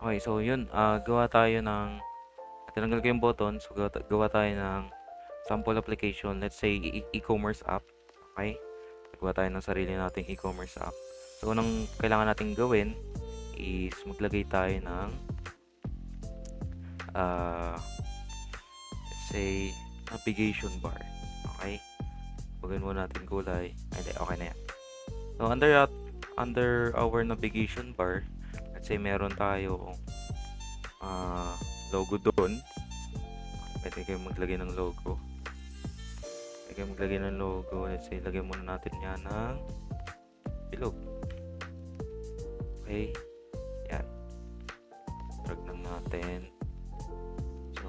Okay, so yun, gawa tayo ng tinanggal ko yung button. So, gawa tayo ng sample application. Let's say, e-commerce app. Okay? Gawa tayo ng sarili nating e-commerce app. So, unang kailangan nating gawin is maglagay tayo ng, let's say, navigation bar. Okay? Pagawin muna natin kulay. Ay, hindi, okay na yan. So, under our navigation bar, let's say, meron tayo logo doon. Pwede kayo maglagay ng logo. Pwede kayo maglagay ng logo. Let's say, lagyan muna natin yan ng bilog. Okay. Yan. Drag lang natin. So,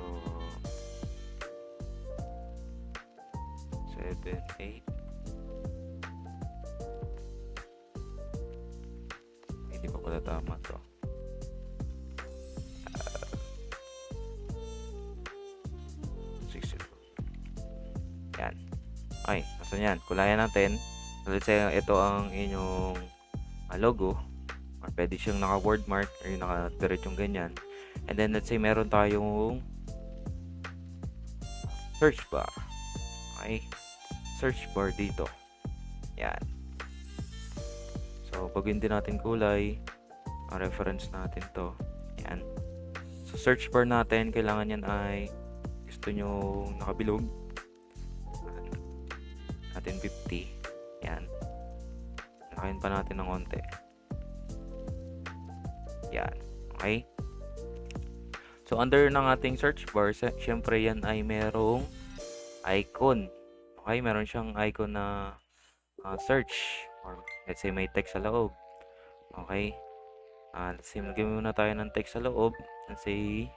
7, 8. Hindi pa pala tama to. Yan. Okay, nasan yan? Kulayan natin. So, let's say, ito ang inyong logo. Or pwede siyang naka-word mark or yung naka-diretsong ganyan. And then, let's say, meron tayong search bar. Okay? Search bar dito. Yan. So, baguhin din natin kulay. Ang reference natin to. Yan. So, search bar natin, kailangan yan ay gusto nyo nakabilog. Natin 50. Yan. Lakayin pa natin ng konti. Yan. Okay? So, under ng ating search bar, syempre yan ay merong icon. Okay? Meron siyang icon na search. Or let's say may text sa loob. Okay? Let's say, magiging muna tayo ng text sa loob. Let's say,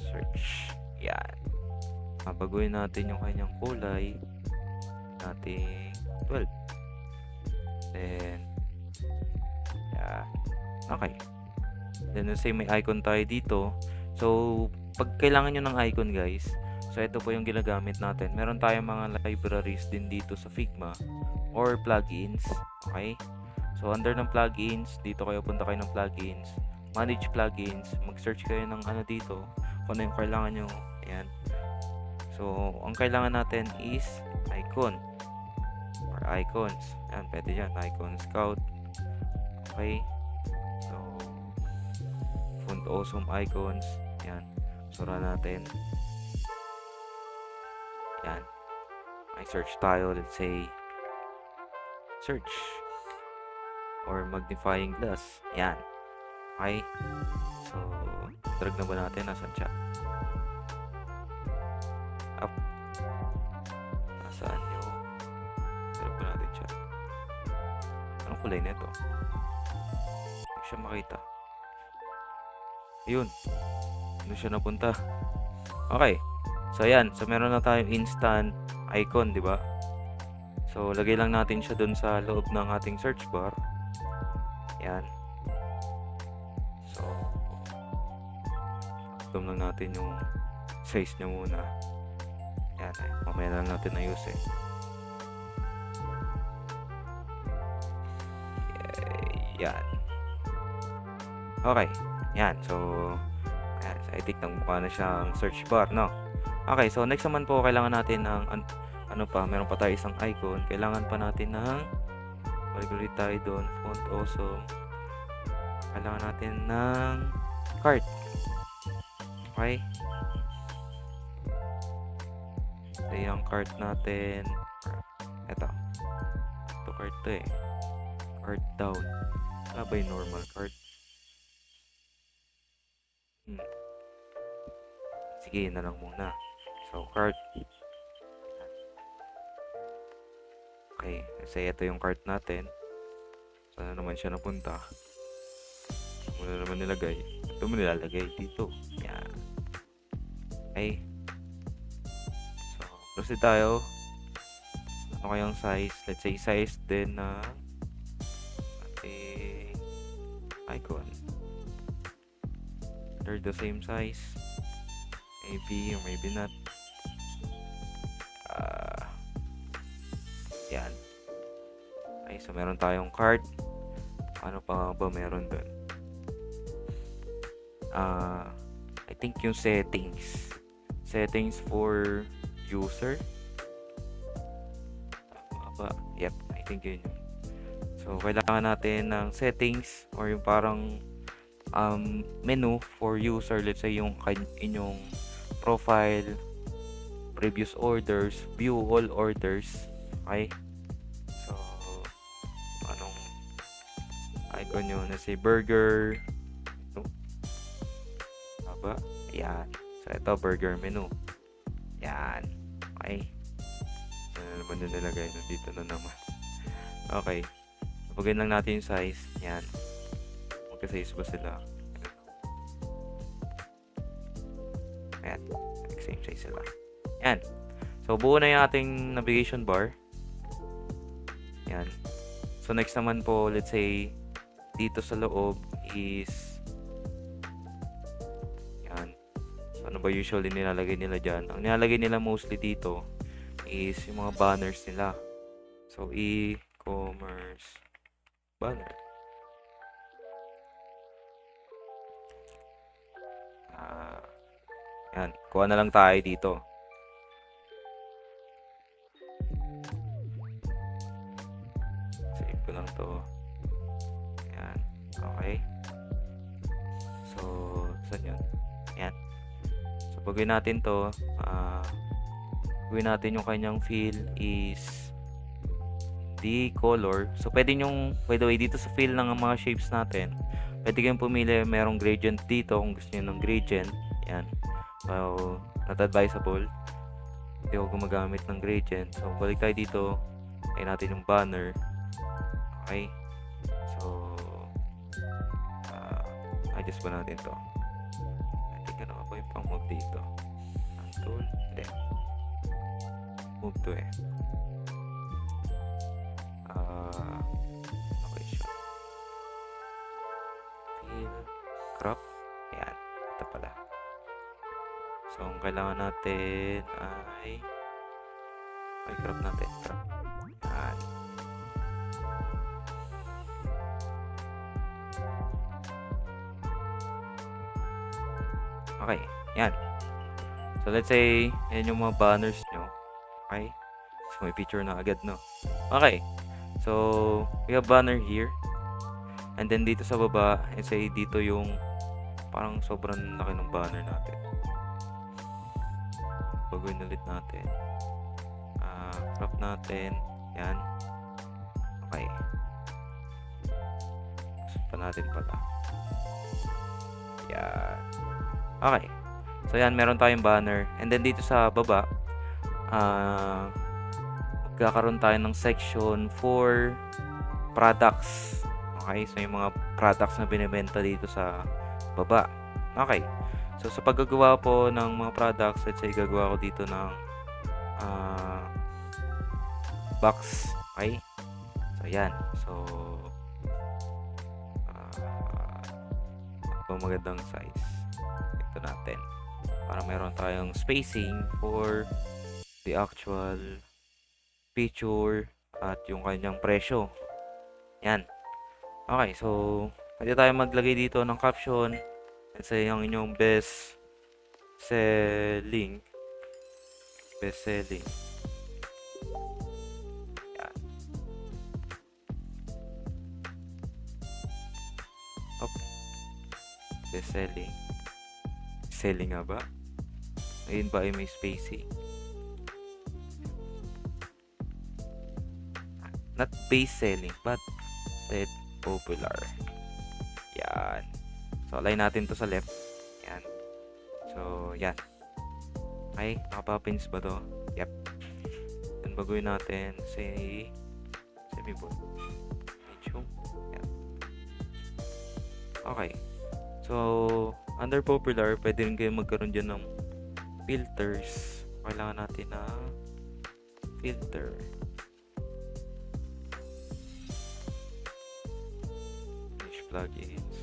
search. Yan. Baguhin natin yung kanyang kulay. Nating 12. Then, yeah. Okay. Then, let's say may icon tayo dito. So, pag kailangan nyo ng icon, guys, so ito po yung ginagamit natin. Meron tayong mga libraries din dito sa Figma or plugins. Okay? So, under ng plugins, dito kayo punta kayo ng plugins. Manage plugins. Mag-search kayo ng ano dito. Kung ano yung kailangan nyo. Ayan. So, ang kailangan natin is icon or icons. Ayan, pwede dyan. Icon Scout. Okay. So, font awesome icons. Ayan. Sura natin. Ayan. May search tayo. Let's say, search or magnifying glass. Ayan. Okay. So, drag na ba natin? Nasaan siya? Up. Nasaan yung drag ba natin siya? Anong kulay nito? Hindi siya makita. Ayun. Ano siya napunta? Okay. So, ayan. So, meron na tayong instant icon, di ba? So, lagay lang natin siya dun sa loob ng ating search bar. Ayan. So, zoom lang natin yung size niya muna. Yan, ay, mamaya lang natin ayusin. Yan. Okay. Yan. So, ayan. So, I-tick ng mukha na siyang search bar, no? Okay. So, next naman po, kailangan natin ng, ano pa, meron pa tayo isang icon. Kailangan pa natin ng, balik tayo doon, font awesome. Kailangan natin ng cart. Okay. So, yung cart natin, eto. Ito cart to eh. Cart down. Wala ba yung normal cart? Sige, yun na lang muna. So, cart. Okay. Kasi ito yung cart natin. Saan naman siya napunta? Wala naman nilagay. Ito mo nilalagay dito. Yan. Okay. So, proceed tayo. Ano kayang size? Let's say size din na ating icon. They're the same size. Maybe or maybe not. Yan. Okay, so meron tayong cart. Ano pa ba meron dun? I think yung settings. Settings for user. Tama ba? Yep, I think yun yun. So, kailangan natin ng settings or yung parang menu for user. Let's say yung inyong profile, previous orders, view all orders. Okay? So, anong icon yun? Let's say burger. No? Tama ba? Ayan. So, ito burger menu. Yan. Okay. So, ano naman yung nilagay? Nandito na naman. Okay. Pagin lang natin yung size. Yan. Magka-size ba sila? Ayan. Same size sila. Yan. So, buo na yung ating navigation bar. Yan. So, next naman po, let's say, dito sa loob is yan. So, ano ba usually nilalagay nila dyan? Ang nilalagay nila mostly dito is yung mga banners nila. So, e-commerce banner. Yan. Kuha na lang tayo dito. Save ko lang to. Yan. Okay. So, saan yun? Yan. So, pagawin natin to. Gawin natin yung kanyang fill is the color. So, pwede nyong, by the way, dito sa fill ng mga shapes natin, pwede kayong pumili, merong gradient dito kung gusto nyo ng gradient. Yan. So, not advisable. Hindi ako gumagamit ng gradient. So, balik tayo dito. Ay natin yung banner. Okay. So, adjust ba natin to? I think ano ba yung pang-move dito? Ang tool? Hindi. Move to eh. Okay siya. Fill. Crop. Ayan. Ito pala. So, ang kailangan natin ay crop natin. Crop. Ayan. Okay. Yan. So, let's say, yan yung mga banners nyo. Okay. So, may picture na agad, no? Okay. So, we have banner here. And then, dito sa baba, let's say, dito yung parang sobrang laki ng banner natin. Baguhin ulit natin. Crop natin. Yan. Okay. Gusto pa natin pala. Yan. Okay. So, yan. Meron tayong banner. And then, dito sa baba, magkakaroon tayo ng section for products. Okay. So, yung mga products na binibenta dito sa baba. Okay. So, sa paggagawa po ng mga products, let's say, gagawa ko dito ng box. Okay. So, yan. So, magandang size. Ito natin. Para meron tayong spacing for the actual picture at yung kanyang presyo. Yan. Okay. So, pwede tayo maglagay dito ng caption. Let's say, ang inyong best selling. Yan. Best selling. Selling nga ba? Ayun ba ay may spacing? Not base selling, but instead popular. Yan. So, align natin to sa left. Yan. So, yan. Okay, nakapapins ba to? Yep. Then, baguhin natin say semi-bold. Medium. Yan. Okay. So, under popular, pwede rin kayo magkaroon dyan ng filters. Kailangan natin na filter. Finish plugins.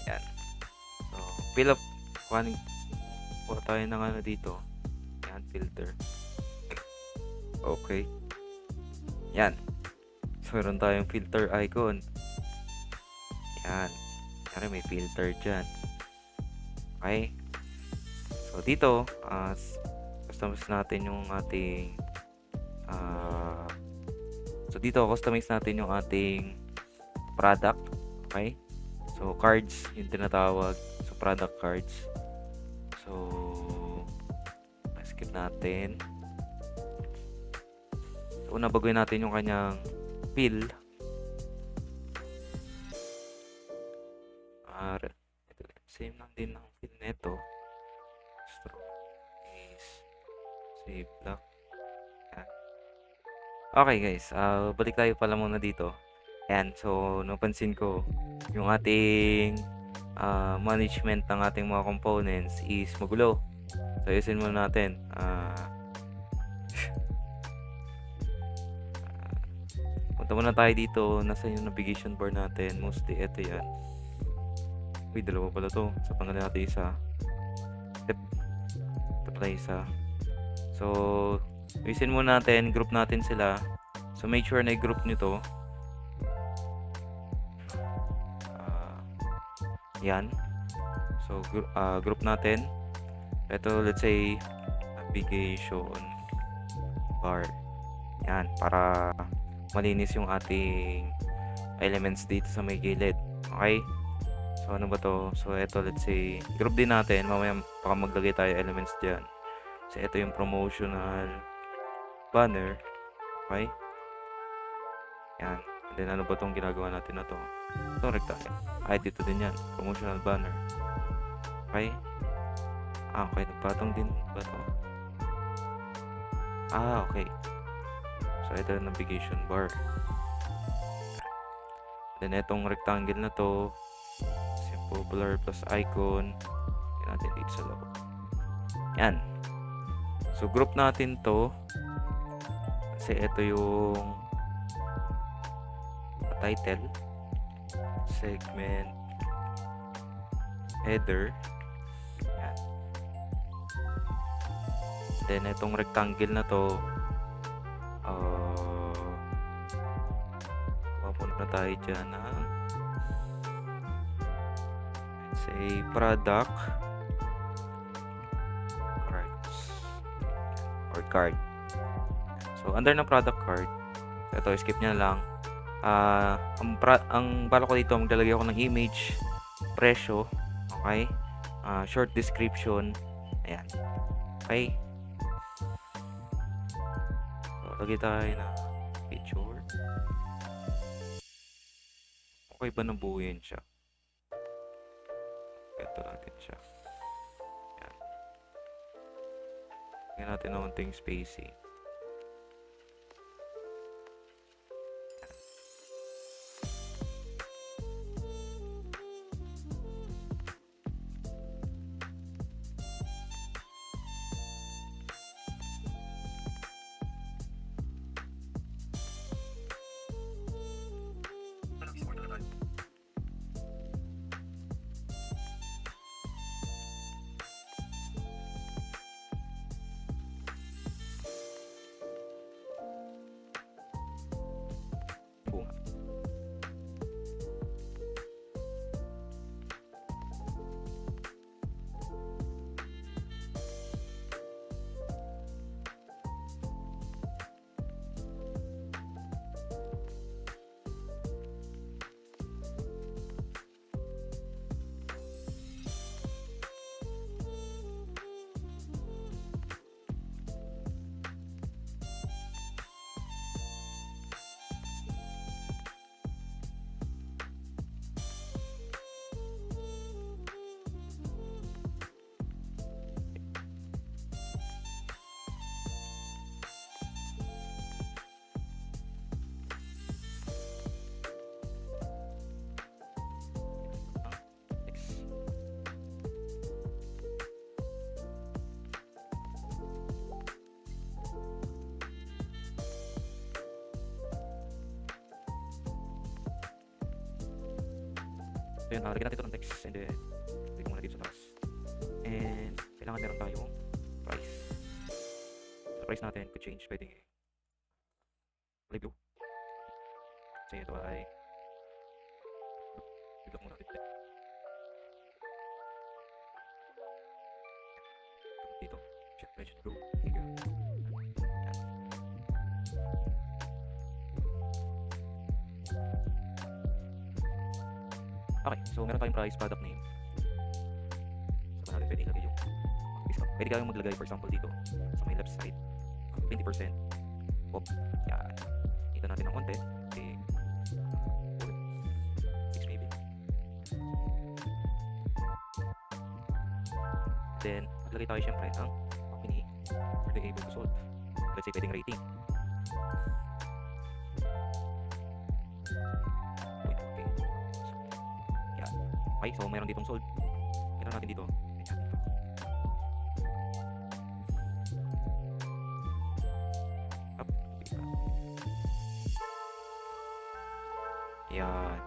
Yan. So, fill up. Kuha tayo ng ano dito. Yan, filter. Okay. Yan. So, meron tayong filter icon. Yan. Kaya may filter dyan. Okay. So, dito, customize natin yung ating customize natin yung ating product. Okay. So, cards, yung tinatawag. So, product cards. So, skip natin. So, una baguhin natin yung kanyang fill. Same lang din ang fill nito. Stroke is save black. Yan. Okay guys, balik tayo pala muna dito. Ayan, so napansin ko yung ating management ng ating mga components is magulo. So ayusin muna natin. Punta muna tayo dito. Nasa yung navigation bar natin. Mostly ito yan. Uy, dalawa pala to. So tanggalin natin isa. Ito pala isa. So ayusin muna natin. Group natin sila. So make sure na i-group nyo to. Yan. So group natin. Ito, let's say navigation bar. Yan, para malinis yung ating elements dito sa may gilid. Okay? So ano ba to? So ito, let's say group din natin. Mamaya baka maglagay tayo elements dyan. So ito yung promotional banner. Okay? Yan. And then ano ba tong ginagawa natin na to? Ito, rectangle. Ay, dito din yan. Promotional banner. Okay? Okay. Nagpatong din ba to? Okay. So ito yung navigation bar. Then itong rectangle na to, simple blur plus icon. Yan natin dito sa loob. Yan. So group natin to. Kasi ito yung title, segment, header. Yan. Then itong rectangle na to, na tayo dyan ng let's say product cards or card. So under ng product card, ito skip nyo lang. Ang bala ko dito, maglalagay ako ng image, presyo, okay, short description, ayan, okay. So lagay tayo ng picture. Okay ba nabuuin siya? Ito natin siya. Yan. Tingnan natin ng unting spacing. So yun, lagyan natin ito ng text and then click muna dito sa taas. And kailangan meron tayong price. So price natin could change, pwedeng review. Kasi ito ay ilok mo natin dito. Syempre, bro. Thank you. Okay, so meron tayong price, product name. So natin pwede ilagay yung discount. Pwede kayong maglagay, for example, dito sa may left side 20% off. Yan. Dito natin ng konti. Okay. 6 maybe. Then, maglagay tayo syempre ng company for the able to solve. Let's say, pwedeng rating. Okay. Yan. Okay, so meron ditong sold. Meron natin dito. Ganyan. Up. Yan.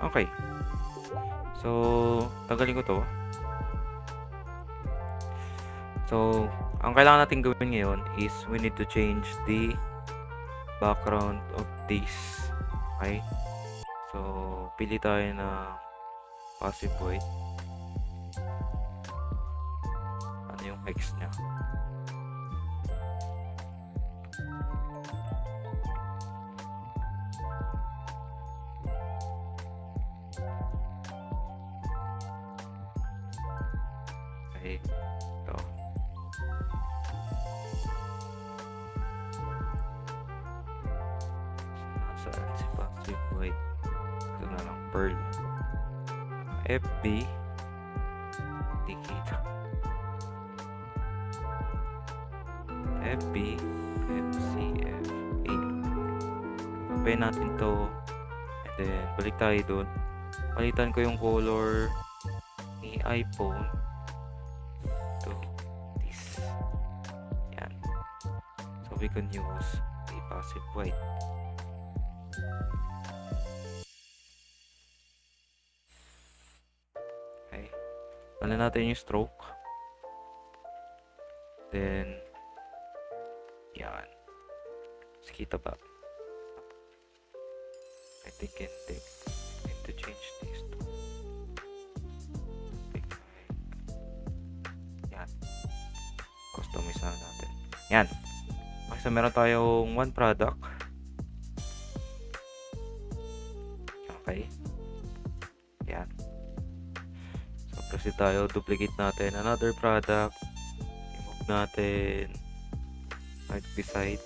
Okay. So, tanggalin ko to. So, ang kailangan natin gawin ngayon is we need to change the background of this. Okay? So, pili tayo ng passive void. Ano yung X niya? Okay. Ito. Saan si passive void? Ito na lang. Pearl. FB. Dikit. FB. FCF8. Pay natin to. And then, balik tayo dun. Palitan ko yung color ni iPhone to this. Yan. So, we can use a passive white. Okay. Ano natin yung stroke. Then, yan. Kita ba? I think I need to change this to yan. Customize na natin. Yan. Okay, so meron tayong one product. Okay. Yan. So proceed tayo. Duplicate natin another product. Remove natin right beside.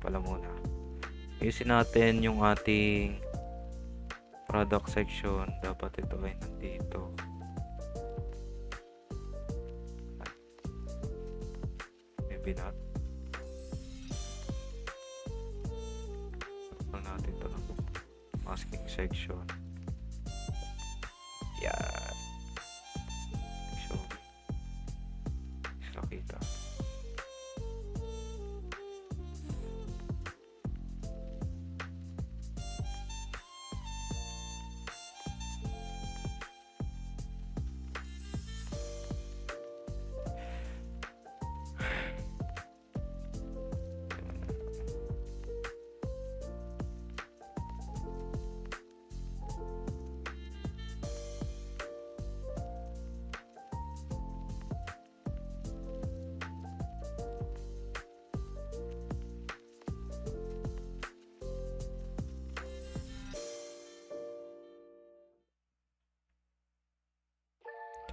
Pala muna. Ayusin natin yung ating product section. Dapat ito ay nandito. Maybe not. Ito natin ito ng masking section. Yan. So, nakita.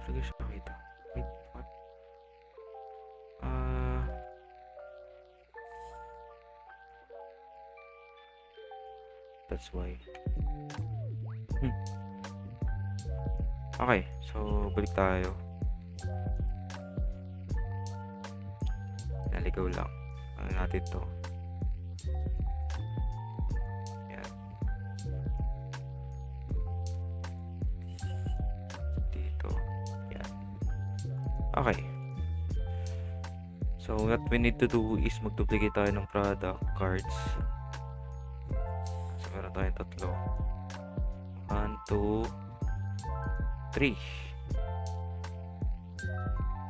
Talaga siya nakita. Wait, what? That's why. Okay, so balik tayo. Naligaw lang. Ano natin to? Yan. Dito. Yan. Okay. So what we need to do is mag-duplicate tayo ng product cards. Meron tayong tatlo. 1, 2, 3.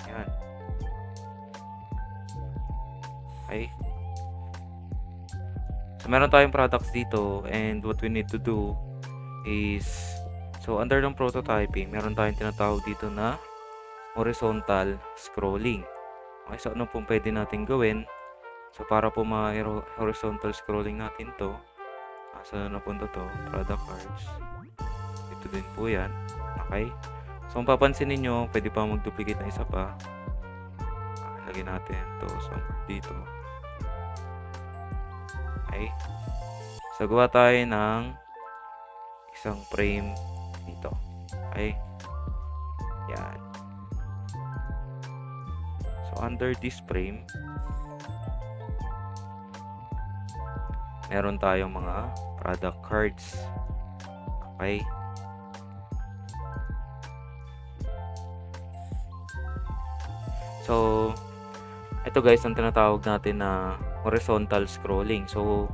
Yan. Okay. So, meron tayong products dito and what we need to do is, so under ng prototyping, meron tayong tinatawag dito na horizontal scrolling. Okay, so ano pong pwede natin gawin? So, para po ma-horizontal scrolling natin to, saan na punta to? Product cards. Ito din po yan. Okay? So, kung papansin ninyo, pwede pa mag-duplicate ng isa pa. Lagyan natin to somewhere dito. Okay? So, gawa tayo ng isang frame dito. Okay? Yan. So, under this frame, meron tayong mga product cards. Okay? So, ito guys, ang tinatawag natin na horizontal scrolling. So,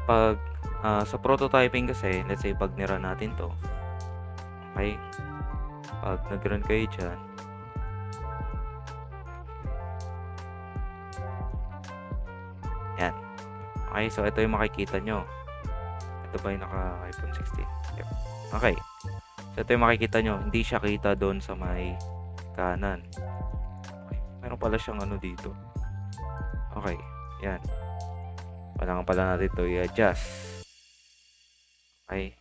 pag sa prototyping kasi, let's say pag nira natin to, okay? Pag nag-run kayo dyan, yan. Okay, so ito yung makikita nyo. Ito ba yung naka-iPhone 16? Yep. Okay. So, ito yung makikita nyo. Hindi siya kita doon sa may kanan. Okay. Meron pala siyang ano dito. Okay. Yan. Kailangan pala natin ito i-adjust. Okay.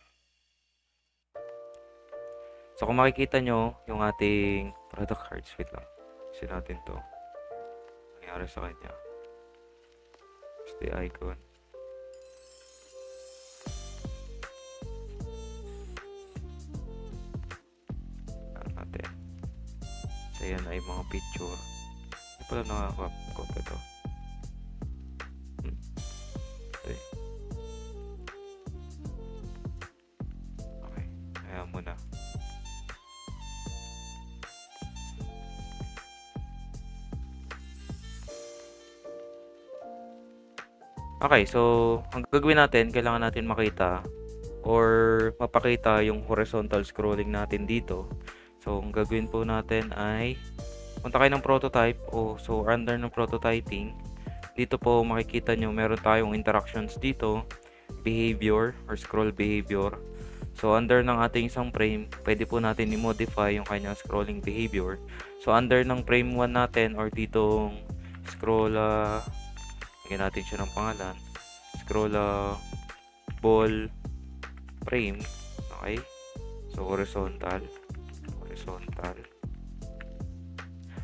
So, kung makikita nyo yung ating product cards, wait lang. Kasi natin to. Nangyari sa kanya. The icon. Natin. So, yan ay mga picture. Hindi pala nakaka-copy ito. Okay. Okay. Kaya muna. Okay, so ang gagawin natin, kailangan natin makita or mapakita yung horizontal scrolling natin dito. So, ang gagawin po natin ay punta kayo ng prototype so under ng prototyping. Dito po makikita nyo meron tayong interactions dito, behavior or scroll behavior. So, under ng ating isang frame, pwede po natin i-modify yung kanyang scrolling behavior. So, under ng frame 1 natin or ditong scroll lagyan natin siya ng pangalan, scroll ball frame. Okay, so horizontal.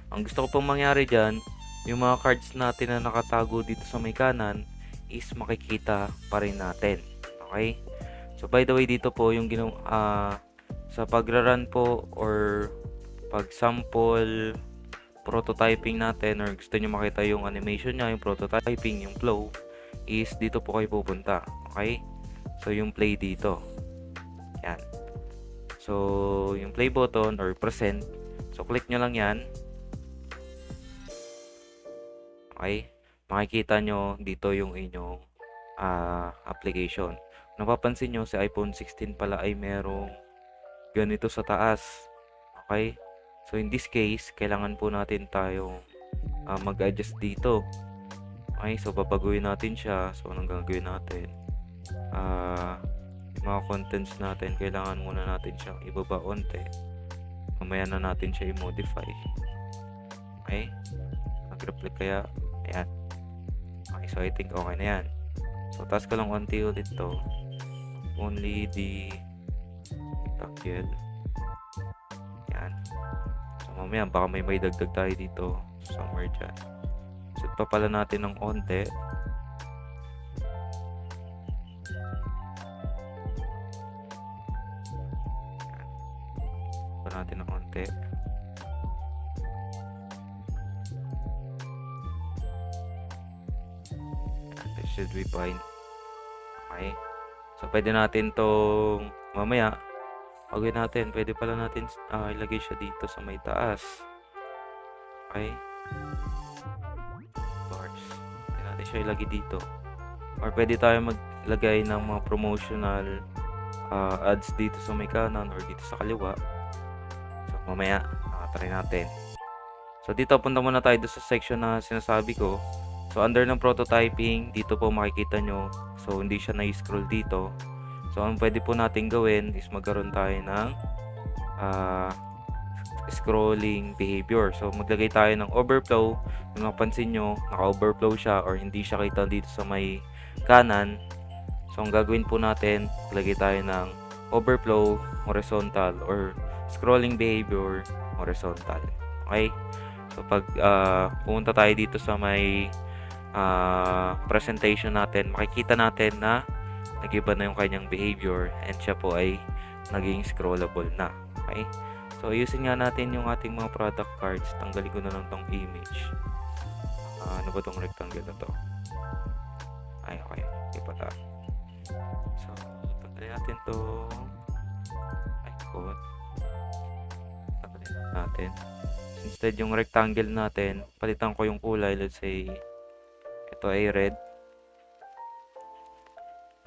Ang gusto ko pong mangyari dyan, yung mga cards natin na nakatago dito sa may kanan is makikita pa rin natin. Okay, so by the way, dito po yung sa pagra-run po or pag sample prototyping natin or gusto nyo makita yung animation nya, yung prototyping, yung flow, is dito po kayo pupunta. Okay? So, yung play dito. Yan. So, yung play button or present. So, click nyo lang yan. Okay? Makikita nyo dito yung inyong application. Napapansin nyo, si iPhone 16 pala ay merong ganito sa taas. Okay? So, in this case, kailangan po natin tayong mag-adjust dito. Okay, so babaguhin natin siya. So, anong gagawin natin? Yung mga contents natin, kailangan muna natin siyang ibaba onte. Mamaya na natin siya i-modify. Okay? Mag-reflect kaya. Ayan. Okay, so I think okay na yan. So, task ko lang onti ulit to. Only the tactile. Yan. So, mamaya, baka may dagdag tayo dito. Somewhere dyan. Set pa pala natin ng onte. Set pa natin ng onte. That should be fine. Okay. So, pwede natin tong mamaya gawin natin, pwede pala natin ilagay siya dito sa may taas. Okay? Bars. Pwede natin siya ilagay dito. Or pwede tayo maglagay ng mga promotional ads dito sa may kanan or dito sa kaliwa. So mamaya try natin. So dito punta muna tayo doon sa section na sinasabi ko. So under ng prototyping, dito po makikita nyo. So hindi siya na-scroll dito. So ang pwede po natin gawin is magkaroon tayo ng scrolling behavior. So maglagay tayo ng overflow. Kung napansin nyo, naka-overflow siya or hindi siya kita dito sa may kanan. So ang gagawin po natin, maglagay tayo ng overflow horizontal or scrolling behavior horizontal. Okay? So pag pumunta tayo dito sa may presentation natin, makikita natin na nag-iba na yung kanyang behavior and siya po ay naging scrollable na. Okay? So ayusin nga natin yung ating mga product cards. Tanggalin ko na lang tong image. Ano ba tong rectangle na to? Ay, okay. Hindi pa ta. So, tanggalin natin tong icon. Tanggalin natin. Instead yung rectangle natin, palitan ko yung kulay. Let's say, ito ay red.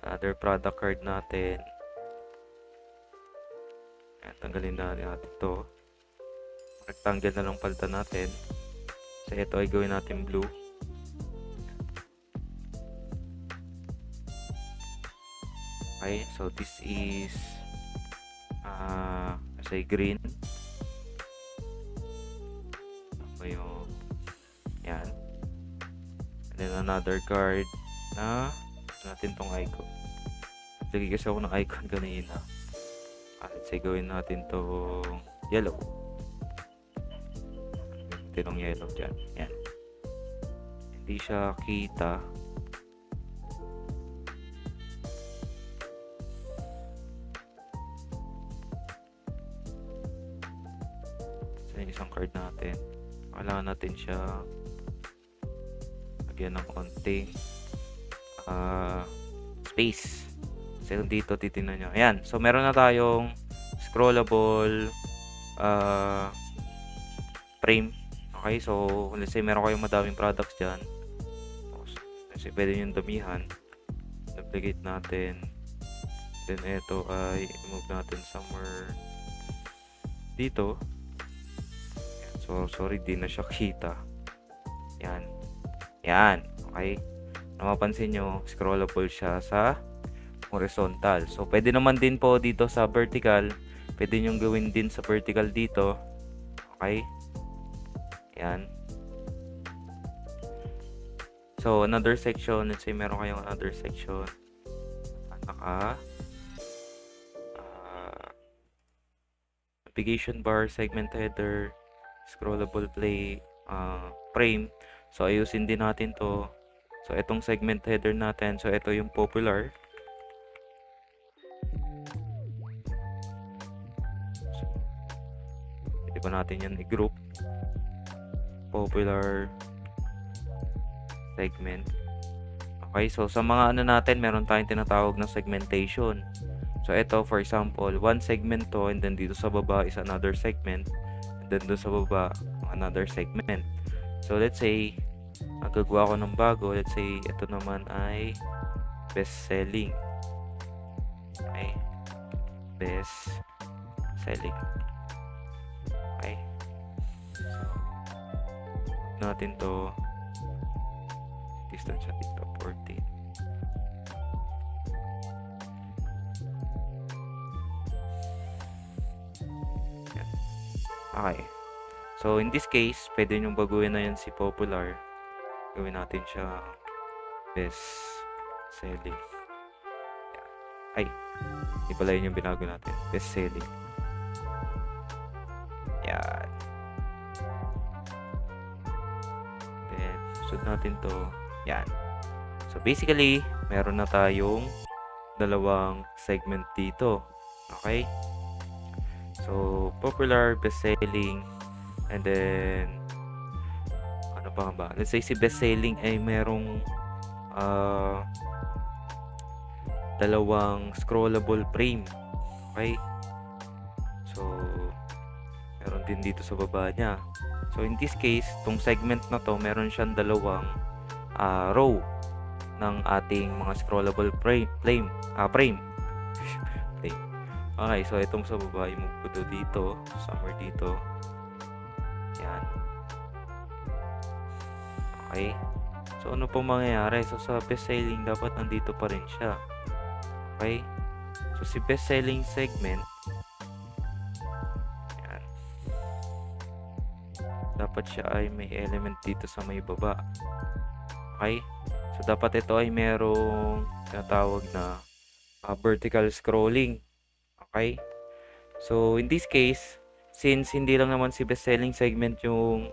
Another product card natin. Ayan, tanggalin na natin ito. Rectangle na lang palitan natin. So, ito ay gawin natin blue. Okay, so this is say green. Yung yan. And then another card na natin tong icon. Lagay kasi ako ng icon kanina. Let's say gawin natin tong yellow. Tinong yellow dyan. Yan. Hindi siya kita. So yung isang card natin. Kailangan natin siya lagyan ng konting space. So dito titingnan nyo. Ayan. So meron na tayong scrollable frame. Okay, so let's say meron kayong madaming products dyan. Let's say pwede yung damihan. Duplicate natin. Then ito ay move natin somewhere dito. So sorry, di na siya kita. Yan. Yan. Okay. Mapapansin nyo, scrollable siya sa horizontal. So pwede naman din po dito sa vertical. Pwede nyo gawin din sa vertical dito. Okay. Yan. So, another section. Let's say meron kayong another section. Naka navigation bar, segment header, scrollable play, frame. So, ayusin din natin to. So, itong segment header natin. So, ito yung popular. So, pwede ba natin yan i-group? Popular segment. Okay, so sa mga ano natin, meron tayong tinatawag na segmentation. So ito, for example, one segment to, and then dito sa baba is another segment, and then doon sa baba another segment. So let's say magagawa ko ng bago. Let's say ito naman ay best selling. Okay, best selling. Okay, natin to distance siya dito 14. Yan. Okay, so in this case pwede nyo baguhin na yan si popular. Gawin natin siya best selling. Yan. Ay, hindi pala yun yung binago natin. Best selling. Yan. Sunod natin to. Yan. So basically, meron na tayong dalawang segment dito. Okay? So popular, best selling, and then ano pa ba? Let's say si best selling ay merong dalawang scrollable frame. Okay? So meron din dito sa baba niya. So in this case, tong segment na to, meron siyang dalawang row. ng ating mga scrollable frame. Frame. Frame. Okay, so itong sa baba, i-move ko to dito. Somewhere dito. Yan. Okay. So, ano po mangyayari? So, sa best-selling, dapat nandito pa rin siya. Okay. So, si best-selling segment, yan. Dapat siya ay may element dito sa may baba. Okay. So, dapat ito ay merong tinatawag na vertical scrolling. Okay. So, in this case, since hindi lang naman si best-selling segment yung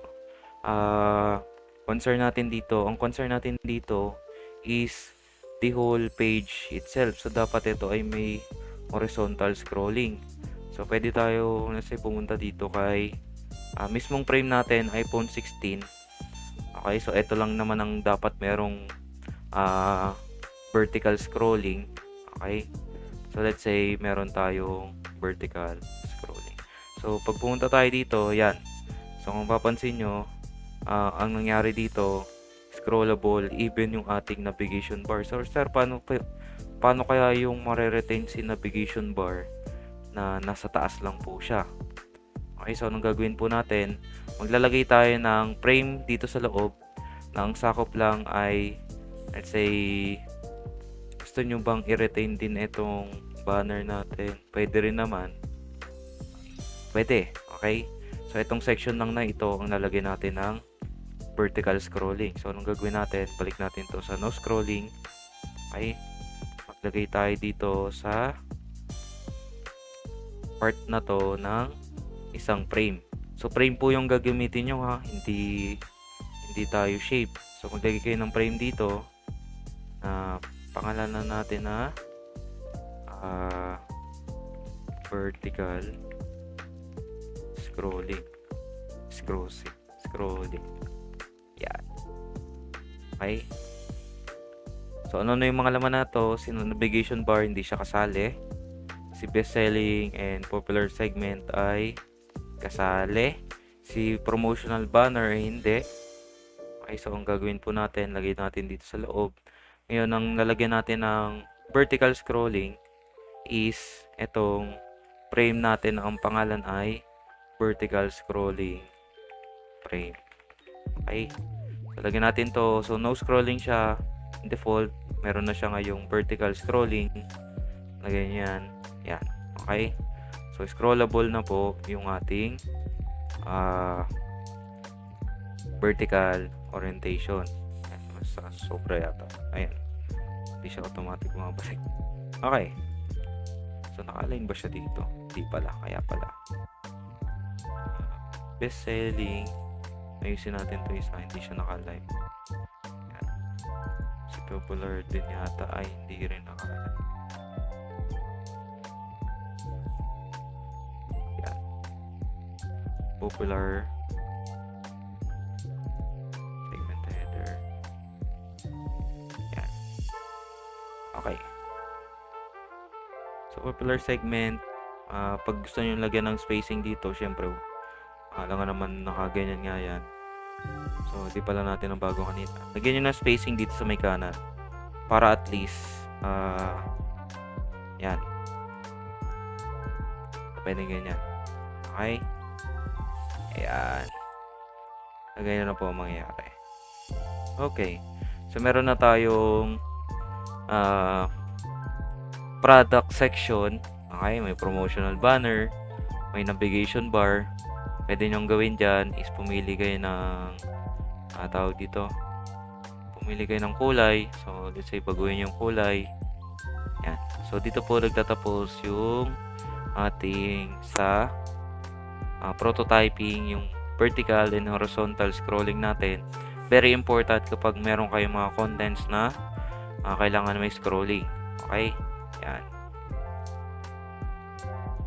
concern natin dito, ang concern natin dito is the whole page itself. So, dapat ito ay may horizontal scrolling. So, pwede tayo, let's say, pumunta dito kay mismong frame natin, iPhone 16. Okay, so ito lang naman ang dapat merong vertical scrolling. Okay, so let's say meron tayong vertical scrolling. So, pag pumunta tayo dito, yan. So, kung papansin nyo, ang nangyari dito, scrollable even yung ating navigation bar. So, sir, paano kaya yung mare-retain si navigation bar na nasa taas lang po siya? Okay, so anong gagawin po natin? Maglalagay tayo ng frame dito sa loob na ang sakop lang ay, let's say, gusto nyo bang i-retain din itong banner natin? Pwede rin naman. Pwede, okay? So, itong section lang na ito ang lalagay natin ng vertical scrolling. So, anong gagawin natin? Balik natin to sa no scrolling. Okay? Maglagay tayo dito sa part na to ng isang frame. So, frame po yung gagamitin nyo ha. Hindi tayo shape. So, maglagay kayo ng frame dito na pangalanan natin na vertical scrolling. Yan. Okay. So, ano na yung mga laman na to? Si navigation bar, hindi siya kasali. Si best-selling and popular segment ay kasali. Si promotional banner ay hindi. Okay, so ang gagawin po natin, lagay natin dito sa loob. Ngayon, ang lalagyan natin ng vertical scrolling is itong frame natin na ang pangalan ay vertical scrolling frame. Okay. So, lagyan natin to. So, no scrolling siya. Default, meron na siya ngayong vertical scrolling. Lagyan yan. Yan. Okay. So, scrollable na po yung ating vertical orientation. Yan. Mas sobra yata. Ayan. Hindi siya automatic bumabalik. Okay. So, naka-align ba siya dito? Hindi pala. Kaya pala. Best selling. Ayusin natin to isa. Hindi siya naka-align. Yan. Si popular din yata ay hindi rin naka-align. Yan. Popular segment header. Yan. Okay. So, popular segment, pag gusto nyo lagyan ng spacing dito, syempre, alam nga naman nakaganyan nga yan. So, di pala natin ang bago kanina. Lagyan nyo na spacing dito sa may kanan. Para at least, yan. Pwede ganyan. Okay? Ayan. Ganyan na po ang mangyayari. Okay. So, meron na tayong product section. Okay? May promotional banner. May navigation bar. Pwede nyong gawin dyan is pumili kayo ng tawag dito. Pumili kayo ng kulay. So, let's say baguhin yung kulay. Yan. So, dito po nagtatapos yung ating sa prototyping, yung vertical and horizontal scrolling natin. Very important kapag meron kayong mga contents na kailangan may scrolling. Okay? Yan.